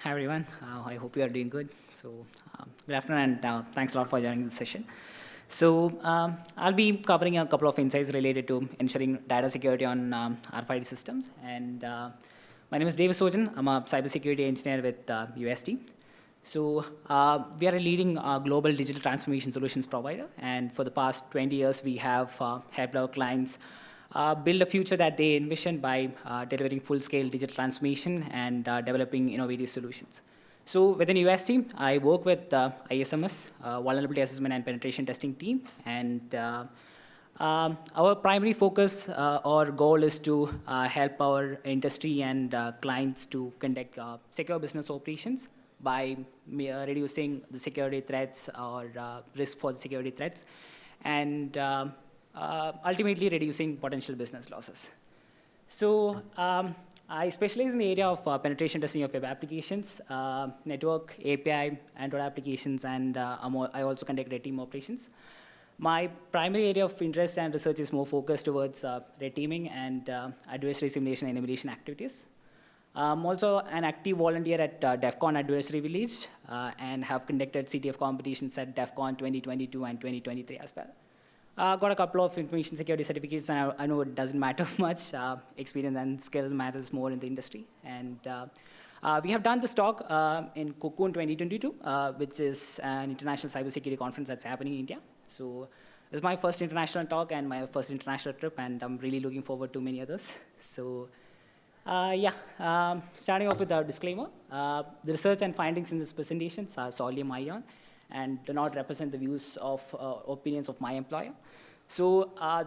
Hi everyone. I hope you are doing good. Good afternoon, and thanks a lot for joining the session. I'll be covering a couple of insights related to ensuring data security on RFID systems. And My name is Sojan. I'm a cybersecurity engineer with UST. We are a leading global digital transformation solutions provider, and for the past 20 years, we have helped our clients build a future that they envision by delivering full-scale digital transformation and developing innovative solutions. So within UST, I work with ISMS, Vulnerability Assessment and Penetration Testing team, and our primary focus or goal is to help our industry and clients to conduct secure business operations by reducing the security threats or risk for the security threats, and ultimately reducing potential business losses. I specialize in the area of penetration testing of web applications, network, API, Android applications, and I also conduct red team operations. My primary area of interest and research is more focused towards red teaming and adversary simulation and emulation activities. I'm also an active volunteer at DEF CON Adversary Village and have conducted CTF competitions at DEF CON 2022 and 2023 as well. Got a couple of information security certificates, and I know it doesn't matter much. Experience and skill matters more in the industry. And we have done this talk in Cocoon 2022, which is an international cybersecurity conference that's happening in India. So this is my first international talk and my first international trip, and I'm really looking forward to many others. Starting off with our disclaimer. The research and findings in this presentation are solely my own and do not represent the views of opinions of my employer.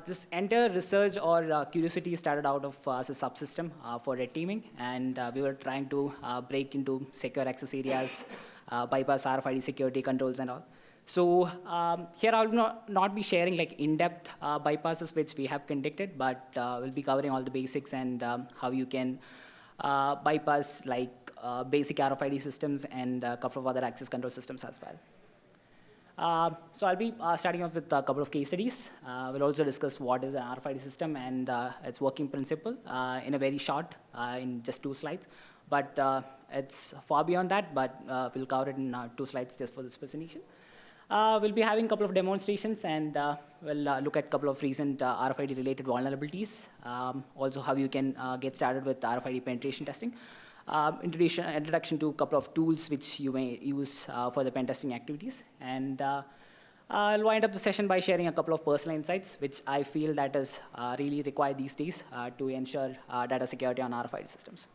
This entire research or curiosity started out of as a subsystem for red teaming, and we were trying to break into secure access areas, bypass RFID security controls and all. Here I will not be sharing like in-depth bypasses which we have conducted, but we'll be covering all the basics and how you can bypass like basic RFID systems and a couple of other access control systems as well. I'll be starting off with a couple of case studies. We'll also discuss what is an RFID system and its working principle in a very short, in just 2 slides. But it's far beyond that, but we'll cover it in 2 slides just for this presentation. We'll be having a couple of demonstrations, and we'll look at a couple of recent RFID-related vulnerabilities. Also, how you can get started with RFID penetration testing. Introduction to a couple of tools which you may use for the pen testing activities. And I'll wind up the session by sharing a couple of personal insights, which I feel that is really required these days to ensure data security on RFID systems.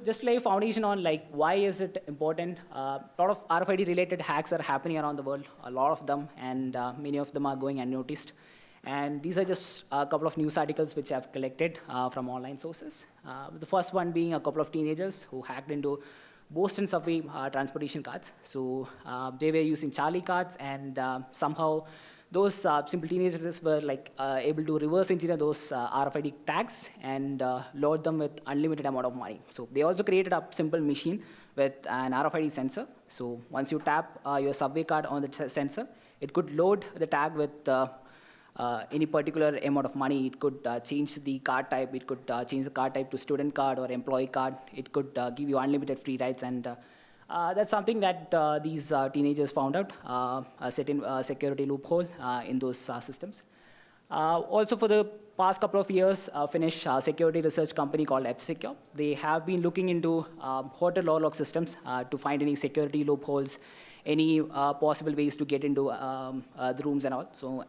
Just to lay a foundation on like why is it important, a lot of RFID-related hacks are happening around the world, a lot of them, and many of them are going unnoticed. And these are just a couple of news articles which I've collected from online sources. The first one being a couple of teenagers who hacked into Boston subway transportation cards. They were using Charlie cards, and somehow those simple teenagers were like able to reverse engineer those RFID tags and load them with unlimited amount of money. So they also created a simple machine with an RFID sensor. So once you tap your subway card on the sensor, it could load the tag with any particular amount of money. It could change the card type. It could change the card type to student card or employee card. It could give you unlimited free rides, and that's something that these teenagers found out, a certain security loophole in those systems. Also, for the past couple of years, a Finnish security research company called F-Secure, they have been looking into hotel door lock systems to find any security loopholes, any possible ways to get into the rooms and all. So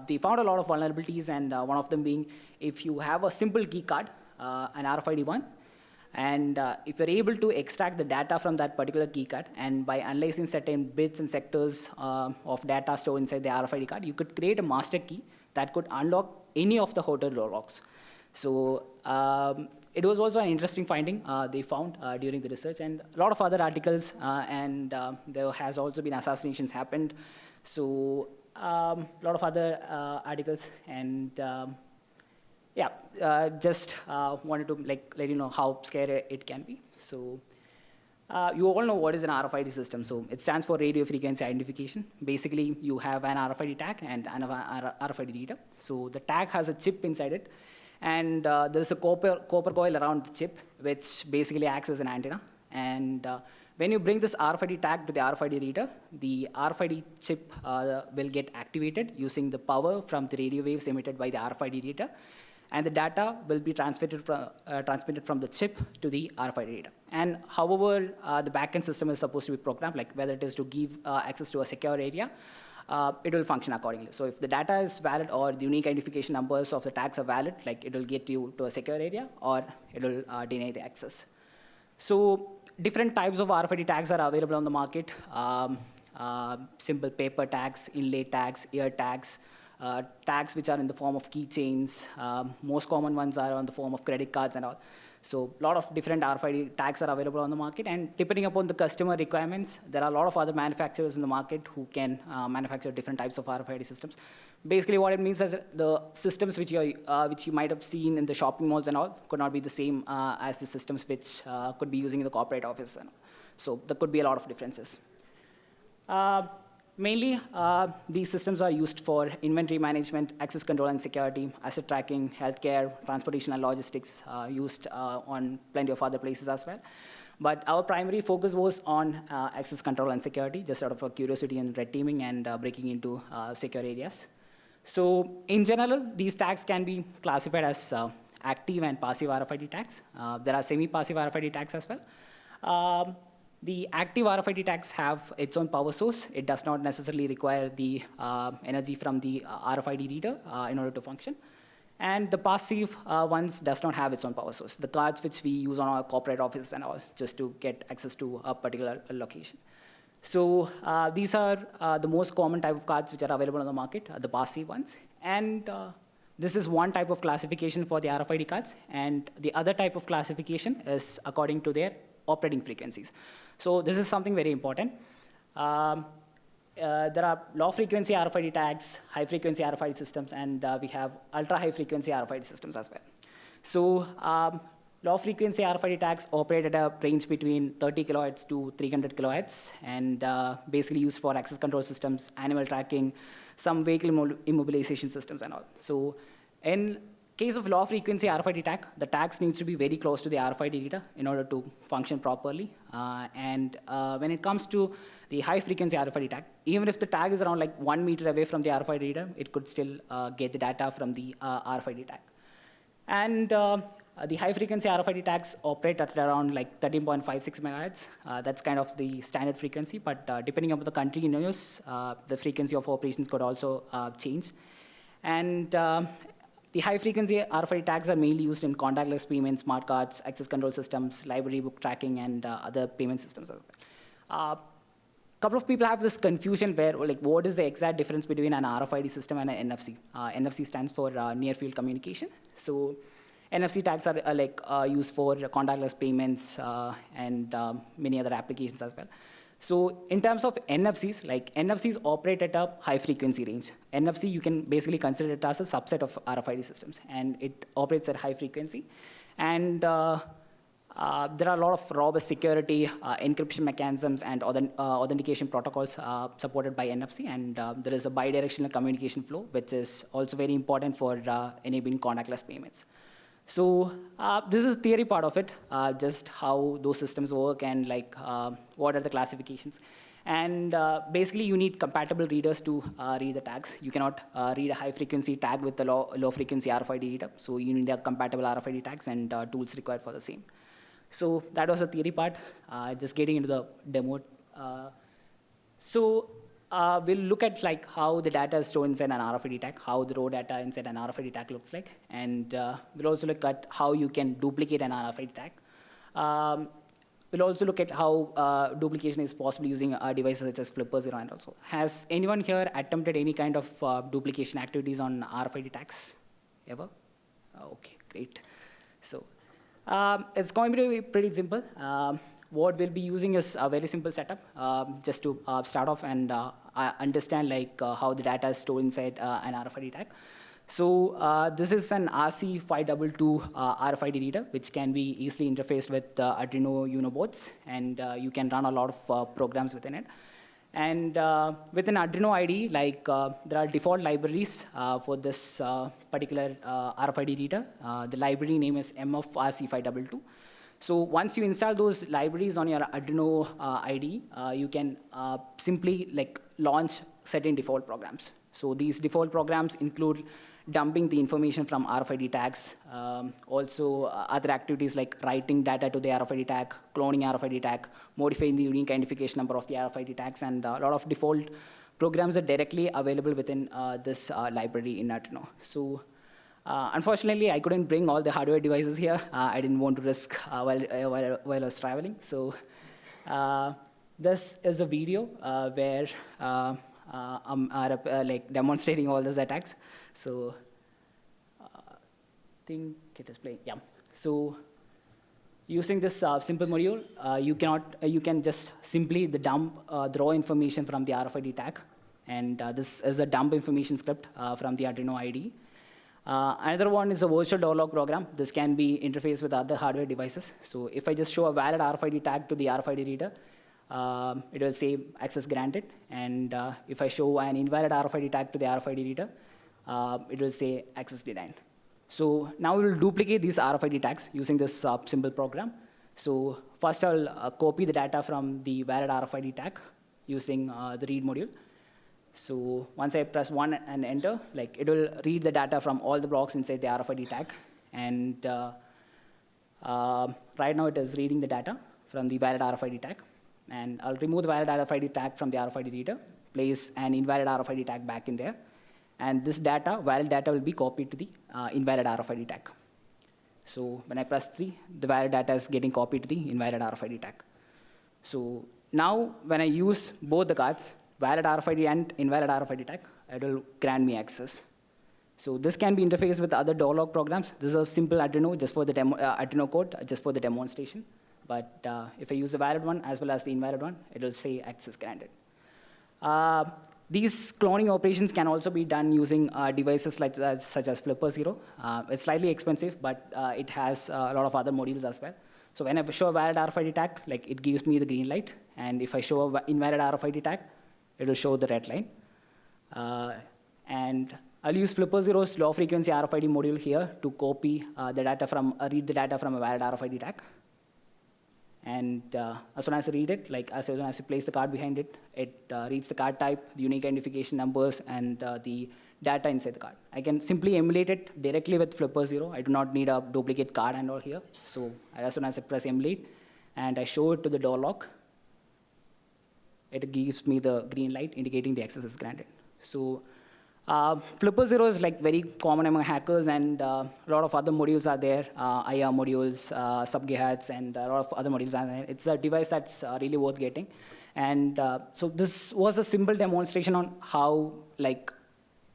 they found a lot of vulnerabilities, and one of them being if you have a simple key card, an RFID one, and if you're able to extract the data from that particular key card, and by analyzing certain bits and sectors of data stored inside the RFID card, you could create a master key that could unlock any of the hotel door locks. So it was also an interesting finding they found during the research, and a lot of other articles, and there has also been assassinations happened. So a lot of other articles, and just wanted to like let you know how scary it can be. So you all know what is an RFID system. So it stands for radio frequency identification. Basically, you have an RFID tag and an RFID reader. So the tag has a chip inside it, and there is a copper coil around the chip, which basically acts as an antenna. And when you bring this RFID tag to the RFID reader, the RFID chip will get activated using the power from the radio waves emitted by the RFID reader, and the data will be transmitted from the chip to the RFID reader. And however the backend system is supposed to be programmed, like whether it is to give access to a secure area, it will function accordingly. So if the data is valid or the unique identification numbers of the tags are valid, like it will get you to a secure area or it will deny the access. So different types of RFID tags are available on the market. Simple paper tags, inlay tags, ear tags, tags which are in the form of keychains. Most common ones are on the form of credit cards and all. So a lot of different RFID tags are available on the market, and depending upon the customer requirements, there are a lot of other manufacturers in the market who can manufacture different types of RFID systems. Basically, what it means is the systems which you might have seen in the shopping malls and all could not be the same as the systems which could be using in the corporate office. And all. So there could be a lot of differences. Mainly, these systems are used for inventory management, access control and security, asset tracking, healthcare, transportation and logistics, used on plenty of other places as well. But our primary focus was on access control and security, just out of a curiosity and red teaming and breaking into secure areas. So in general, these tags can be classified as active and passive RFID tags. There are semi-passive RFID tags as well. The active RFID tags have its own power source. It does not necessarily require the energy from the RFID reader in order to function. And the passive ones does not have its own power source. The cards which we use on our corporate office and all, just to get access to a particular location. So these are the most common type of cards which are available on the market, the passive ones. And this is one type of classification for the RFID cards. And the other type of classification is according to their operating frequencies. So this is something very important. There are low-frequency RFID tags, high-frequency RFID systems, and we have ultra-high-frequency RFID systems as well. So low-frequency RFID tags operate at a range between 30 kilohertz to 300 kilohertz, and basically used for access control systems, animal tracking, some vehicle immobilization systems, and all. So in case of low-frequency RFID tag, the tags needs to be very close to the RFID reader in order to function properly. And when it comes to the high-frequency RFID tag, even if the tag is around like 1 meter away from the RFID reader, it could still get the data from the RFID tag. And the high-frequency RFID tags operate at around like 13.56 megahertz. That's kind of the standard frequency, but depending on the country in use, the frequency of operations could also change. And the high-frequency RFID tags are mainly used in contactless payments, smart cards, access control systems, library book tracking, and other payment systems. A couple of people have this confusion where, like, what is the exact difference between an RFID system and an NFC? NFC stands for near-field communication. So NFC tags are used for contactless payments and many other applications as well. So in terms of NFCs, like NFCs operate at a high frequency range. NFC, you can basically consider it as a subset of RFID systems, and it operates at high frequency. And there are a lot of robust security, encryption mechanisms, and authentication protocols supported by NFC. And there is a bidirectional communication flow, which is also very important for enabling contactless payments. So this is the theory part of it, just how those systems work and like what are the classifications. And basically, you need compatible readers to read the tags. You cannot read a high-frequency tag with the low-frequency RFID reader. So you need a compatible RFID tags and tools required for the same. So that was the theory part. Just getting into the demo. We'll look at like how the data is stored inside an RFID tag, how the raw data inside an RFID tag looks like, and we'll also look at how you can duplicate an RFID tag. We'll also look at how duplication is possible using devices such as flippers and also. Has anyone here attempted any kind of duplication activities on RFID tags ever? Okay, great. So it's going to be pretty simple. What we'll be using is a very simple setup, just to start off and understand like how the data is stored inside an RFID tag. So this is an RC522 RFID reader, which can be easily interfaced with Arduino Uno boards, and you can run a lot of programs within it. And within Arduino IDE, like there are default libraries for this particular RFID reader. The library name is MFRC522. So once you install those libraries on your Arduino IDE, you can simply launch certain default programs. So these default programs include dumping the information from RFID tags, also other activities like writing data to the RFID tag, cloning RFID tag, modifying the unique identification number of the RFID tags, and a lot of default programs are directly available within this library in Arduino. So unfortunately, I couldn't bring all the hardware devices here. I didn't want to risk while I was traveling. So this is a video where I'm demonstrating all these attacks. So I think it is playing. Yeah. So using this simple module, you can just simply dump the raw information from the RFID tag, and this is a dump information script from the Arduino IDE. Another one is a virtual door lock program. This can be interfaced with other hardware devices. So if I just show a valid RFID tag to the RFID reader, it will say access granted. And if I show an invalid RFID tag to the RFID reader, it will say access denied. So now we will duplicate these RFID tags using this simple program. So first I'll copy the data from the valid RFID tag using the read module. So once I press 1 and enter, it will read the data from all the blocks inside the RFID tag. And right now it is reading the data from the valid RFID tag. And I'll remove the valid RFID tag from the RFID reader, place an invalid RFID tag back in there. And this data, valid data, will be copied to the invalid RFID tag. So when I press 3, the valid data is getting copied to the invalid RFID tag. So now when I use both the cards, valid RFID and invalid RFID tag, it will grant me access. So this can be interfaced with other door lock programs. This is a simple Arduino just for the Arduino code, just for the demonstration. But if I use the valid one as well as the invalid one, it will say access granted. These cloning operations can also be done using devices such as Flipper Zero. It's slightly expensive, but it has a lot of other modules as well. So when I show a valid RFID tag, it gives me the green light. And if I show an invalid RFID tag, it will show the red line. And I'll use Flipper Zero's low frequency RFID module here to copy the data from, read the data from a valid RFID tag. And as soon as I read it, as soon as I place the card behind it, it reads the card type, the unique identification numbers, and the data inside the card. I can simply emulate it directly with Flipper Zero. I do not need a duplicate card and all here. So as soon as I press emulate, and I show it to the door lock, it gives me the green light indicating the access is granted. So Flipper Zero is very common among hackers, and a lot of other modules are there, IR modules, sub-gigahertz, and a lot of other modules are there. It's a device that's really worth getting. And so this was a simple demonstration on how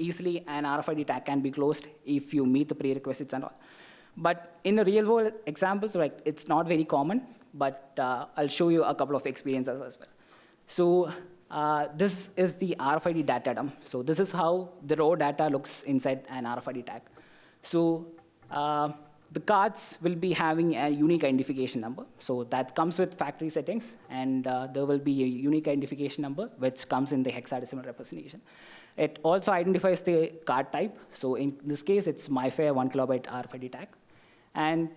easily an RFID tag can be closed if you meet the prerequisites and all. But in a real-world examples, it's not very common, but I'll show you a couple of experiences as well. So this is the RFID data dump. So this is how the raw data looks inside an RFID tag. So the cards will be having a unique identification number. So that comes with factory settings, and there will be a unique identification number, which comes in the hexadecimal representation. It also identifies the card type. So in this case, it's MyFair 1 kilobyte RFID tag. And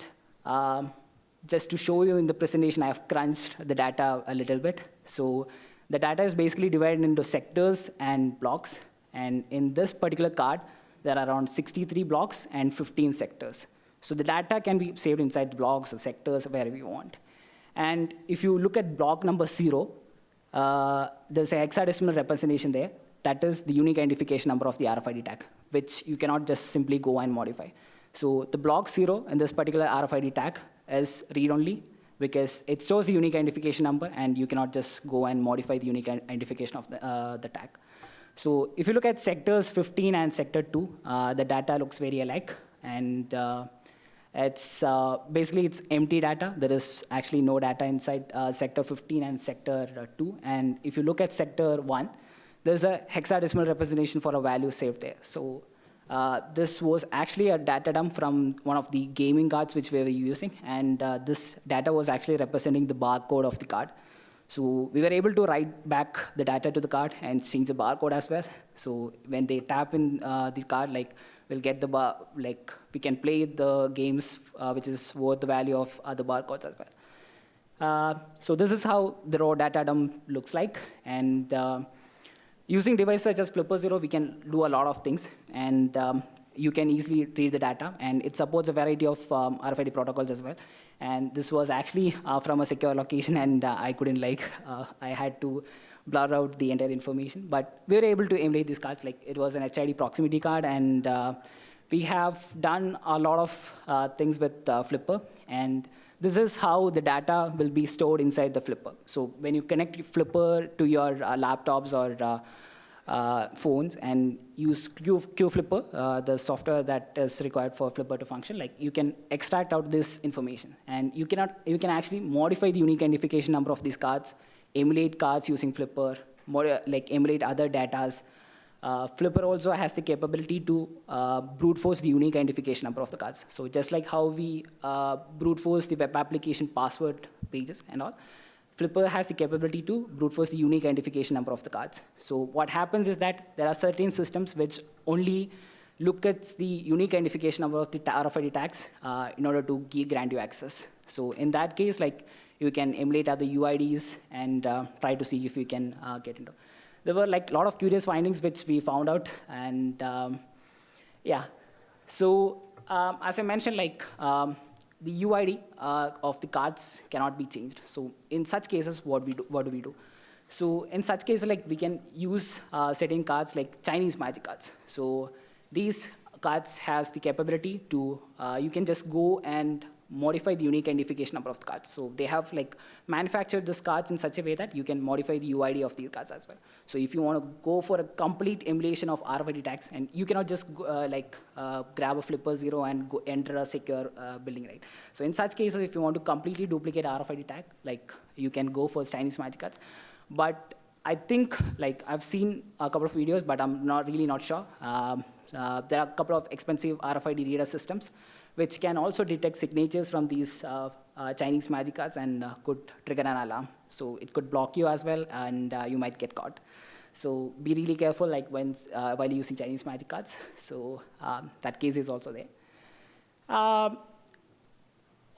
just to show you in the presentation, I have crunched the data a little bit. So the data is basically divided into sectors and blocks. And in this particular card, there are around 63 blocks and 15 sectors. So the data can be saved inside blocks or sectors, wherever you want. And if you look at block number 0, there's a hexadecimal representation there. That is the unique identification number of the RFID tag, which you cannot just simply go and modify. So the block 0 in this particular RFID tag is read-only, because it stores the unique identification number, and you cannot just go and modify the unique identification of the tag. So if you look at sectors 15 and sector 2, the data looks very alike. And it's basically it's empty data. There is actually no data inside sector 15 and sector 2. And if you look at sector 1, there's a hexadecimal representation for a value saved there. So this was actually a data dump from one of the gaming cards which we were using. And this data was actually representing the barcode of the card. So we were able to write back the data to the card and change the barcode as well. So when they tap in the card, we'll get the bar, like we can play the games which is worth the value of the barcodes as well. So this is how the raw data dump looks like. And using devices such as Flipper0, we can do a lot of things. And you can easily read the data. And it supports a variety of RFID protocols as well. And this was actually from a secure location, and I couldn't I had to blur out the entire information. But we were able to emulate these cards. Like it was an HID proximity card, and we have done a lot of things with Flipper. And this is how the data will be stored inside the Flipper. So when you connect your Flipper to your laptops or phones and use QFlipper, the software that is required for Flipper to function, like you can extract out this information. And you can actually modify the unique identification number of these cards, emulate cards using Flipper, emulate other datas. Flipper also has the capability to brute force the unique identification number of the cards. So just like how we brute force the web application password pages and all, Flipper has the capability to brute force the unique identification number of the cards. So what happens is that there are certain systems which only look at the unique identification number of the RFID tags in order to grant you access. So in that case, like you can emulate other UIDs and try to see if you can get into. There were like a lot of curious findings which we found out, and yeah. So as I mentioned, like the UID of the cards cannot be changed. So in such cases, what do we do? So in such cases, like we can use certain cards like Chinese magic cards. So these cards has the capability to you can just go and modify the unique identification number of the cards. So they have like manufactured these cards in such a way that you can modify the UID of these cards as well. So if you want to go for a complete emulation of RFID tags, and you cannot just grab a Flipper0 and go enter a secure building, right? So in such cases, if you want to completely duplicate RFID tag, like you can go for Chinese magic cards. But I think like I've seen a couple of videos, but I'm really not sure. There are a couple of expensive RFID reader systems which can also detect signatures from these Chinese magic cards and could trigger an alarm. So it could block you as well, and you might get caught. So be really careful like while using Chinese magic cards. So that case is also there. All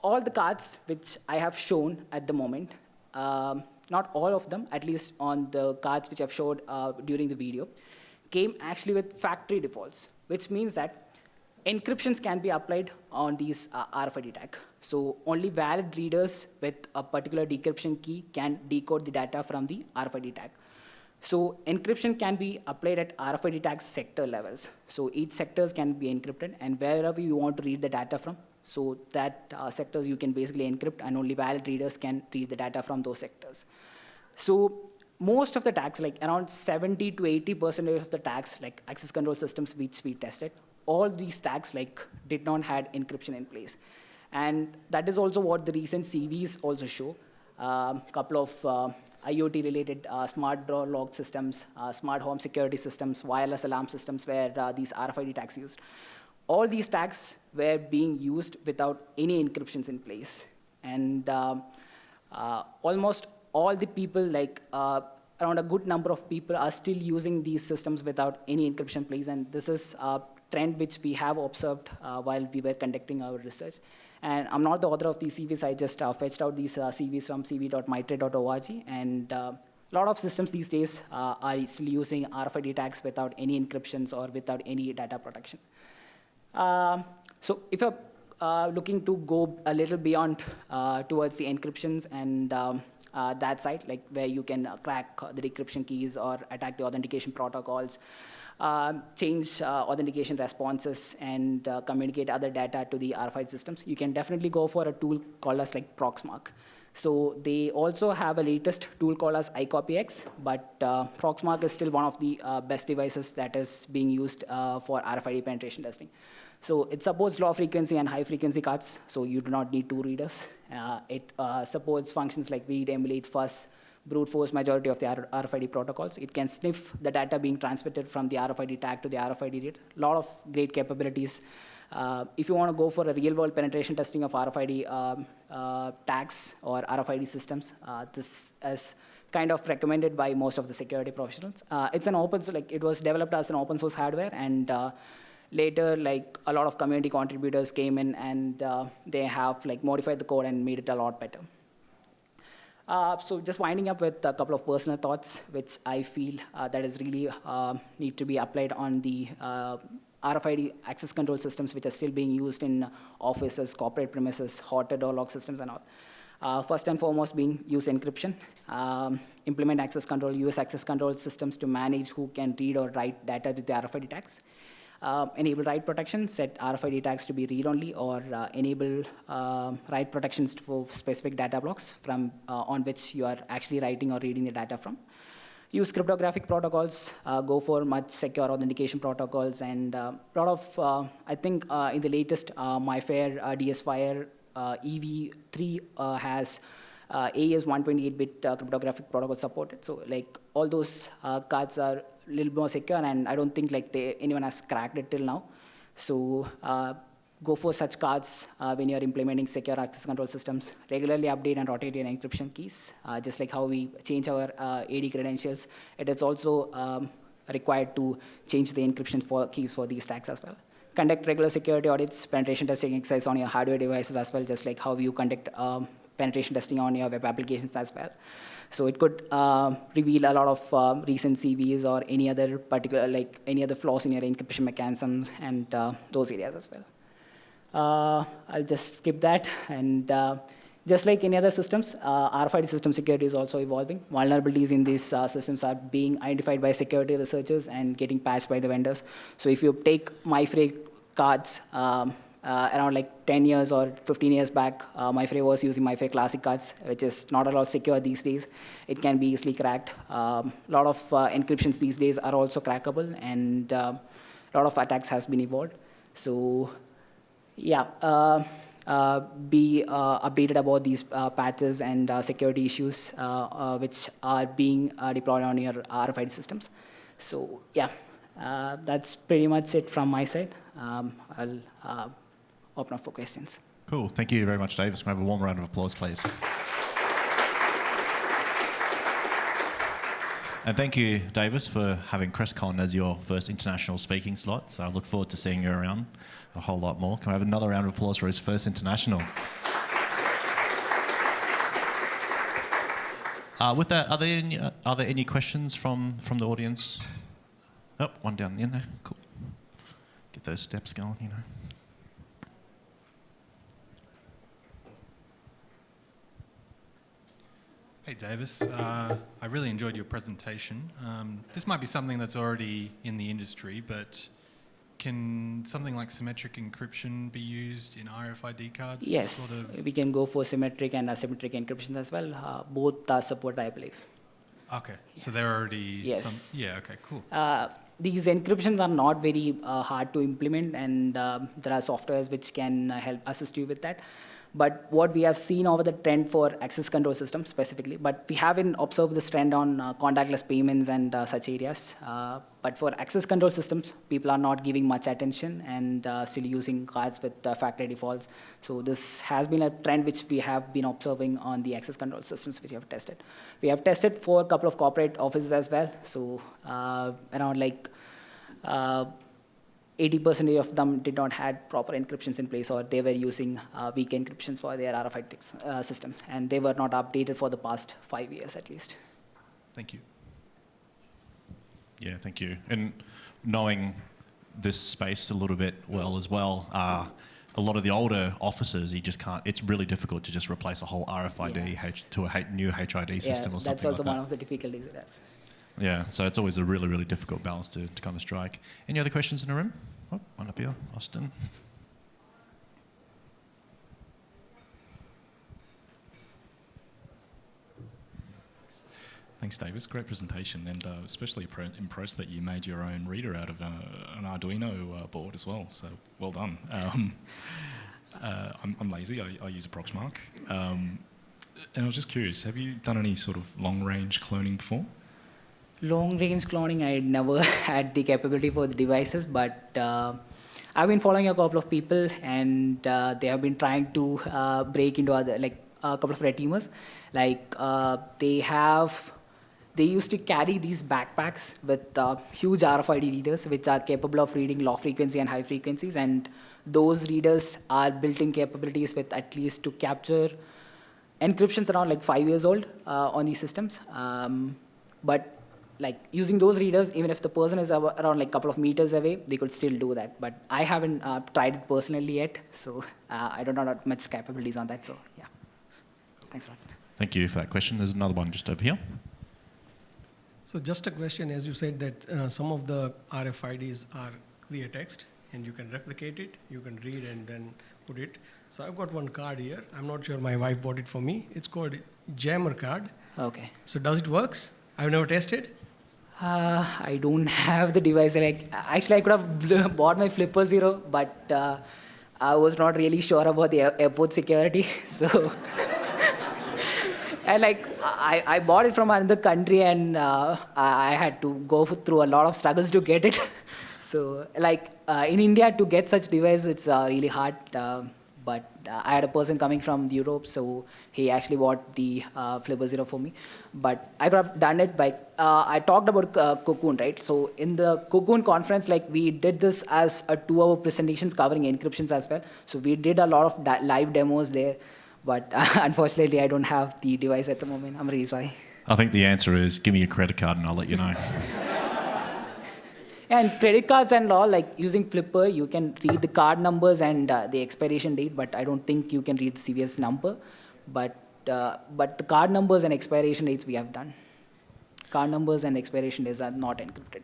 the cards which I have shown at the moment, not all of them, at least on the cards which I've showed during the video, came actually with factory defaults, which means that encryptions can be applied on these RFID tag. So only valid readers with a particular decryption key can decode the data from the RFID tag. So encryption can be applied at RFID tag sector levels. So each sectors can be encrypted, and wherever you want to read the data from, so that sectors you can basically encrypt, and only valid readers can read the data from those sectors. So most of the tags, like around 70 to 80% of the tags, like access control systems which we tested, all these tags like did not had encryption in place. And that is also what the recent CVs also show. Couple of IoT-related smart door lock systems, smart home security systems, wireless alarm systems where these RFID tags used. All these tags were being used without any encryptions in place. And almost all the people, like around a good number of people, are still using these systems without any encryption in place. And this is a trend which we have observed while we were conducting our research. And I'm not the author of these CVs. I just fetched out these CVs from cv.mitre.org. And a lot of systems these days are still using RFID tags without any encryptions or without any data protection. So if you're looking to go a little beyond towards the encryptions and that side, like where you can crack the decryption keys or attack the authentication protocols, change authentication responses, and communicate other data to the RFID systems, you can definitely go for a tool called as like Proxmark. So they also have a latest tool called as iCopyX, but Proxmark is still one of the best devices that is being used for RFID penetration testing. So it supports low frequency and high frequency cards, so you do not need two readers. It supports functions like read, emulate, fuzz, brute force majority of the RFID protocols. It can sniff the data being transmitted from the RFID tag to the RFID reader. A lot of great capabilities. If you want to go for a real-world penetration testing of RFID tags or RFID systems, this is kind of recommended by most of the security professionals. It's an open, like it was developed as an open source hardware, and later, like a lot of community contributors came in and they have like modified the code and made it a lot better. So just winding up with a couple of personal thoughts, which I feel that is really need to be applied on the RFID access control systems, which are still being used in offices, corporate premises, hot door lock systems and all. First and foremost being use encryption, implement access control, use access control systems to manage who can read or write data with the RFID tags. Enable write protection, set RFID tags to be read-only, or enable write protections for specific data blocks from on which you are actually writing or reading the data from. Use cryptographic protocols, go for much secure authentication protocols, and a lot of, I think in the latest MyFair DSFire EV3 has AES 128-bit cryptographic protocol supported. So like all those cards are a little more secure, and I don't think like anyone has cracked it till now. So go for such cards when you're implementing secure access control systems. Regularly update and rotate your encryption keys, just like how we change our AD credentials. It is also required to change the encryption keys for these tags as well. Conduct regular security audits, penetration testing exercise on your hardware devices as well, just like how you conduct penetration testing on your web applications as well. So it could reveal a lot of recent CVEs or any other particular, like any other flaws in your encryption mechanisms and those areas as well. I'll just skip that. And just like any other systems, RFID system security is also evolving. Vulnerabilities in these systems are being identified by security researchers and getting patched by the vendors. So if you take MyFrame cards, around like 10 years or 15 years back, MyFrame was using MyFrame Classic cards, which is not at all secure these days. It can be easily cracked. A lot of encryptions these days are also crackable, and a lot of attacks has been evolved. So yeah, be updated about these patches and security issues which are being deployed on your RFID systems. So yeah, that's pretty much it from my side. I'll open up for questions. Cool. Thank you very much, Davis. Can we have a warm round of applause, please? And thank you, Davis, for having CRESTCon as your first international speaking slot. So I look forward to seeing you around a whole lot more. Can we have another round of applause for his first international? With that, are there any questions from the audience? Oh, one down in there. Cool. Get those steps going, you know. Hey Davis, I really enjoyed your presentation. This might be something that's already in the industry, but can something like symmetric encryption be used in RFID cards? Yes, to sort of... we can go for symmetric and asymmetric encryption as well. Both are supported, I believe. Okay, so they're already... Yes. Yeah, okay, cool. These encryptions are not very hard to implement, and there are softwares which can help assist you with that. But what we have seen over the trend for access control systems specifically, but we haven't observed this trend on contactless payments and such areas. But for access control systems, people are not giving much attention and still using cards with factory defaults. So this has been a trend which we have been observing on the access control systems which we have tested. We have tested for a couple of corporate offices as well. So around like 80% of them did not had proper encryptions in place, or they were using weak encryptions for their RFID systems, and they were not updated for the past 5 years at least. Thank you. Yeah, thank you. And knowing this space a little bit well as well, a lot of the older offices, you just can't, it's really difficult to just replace a whole RFID to a new HID system or something like that. That's also one of the difficulties it has. Yeah, so it's always a really, really difficult balance to kind of strike. Any other questions in the room? Oh, one up here, Austin. Thanks, Davis. Great presentation, and especially impressed that you made your own reader out of an Arduino board as well. So well done. I'm lazy. I use a Proxmark, and I was just curious. Have you done any sort of long-range cloning before? Long-range cloning, I never had the capability for the devices, but I've been following a couple of people, and they have been trying to break into other, like a couple of red teamers. Like they have they used to carry these backpacks with huge RFID readers, which are capable of reading low frequency and high frequencies. And those readers are built-in capabilities with at least to capture encryptions around like 5 years old on these systems. But like using those readers, even if the person is around like a couple of meters away, they could still do that. But I haven't tried it personally yet, so I don't know much capabilities on that. So yeah, thanks a lot. Thank you for that question. There's another one just over here. So just a question, as you said that some of the RFIDs are clear text and you can replicate it, you can read and then put it. So I've got one card here. I'm not sure my wife bought it for me. It's called Jammer card. Okay. So does it works? I've never tested. I don't have the device. Like, actually, I could have bought my Flipper Zero, but I was not really sure about the airport security. So, and like, I bought it from another country, and I had to go through a lot of struggles to get it. So, like, in India, to get such device, it's really hard. But I had a person coming from Europe, so he actually bought the Flipper Zero for me. But I could have done it by, I talked about Cocoon, right? So in the Cocoon conference, like we did this as a 2-hour presentations covering encryptions as well. So we did a lot of live demos there, but unfortunately I don't have the device at the moment. I'm really sorry. I think the answer is give me your credit card and I'll let you know. And credit cards and all, like using Flipper, you can read the card numbers and the expiration date, but I don't think you can read the CVS number. But the card numbers and expiration dates we have done. Card numbers and expiration dates are not encrypted.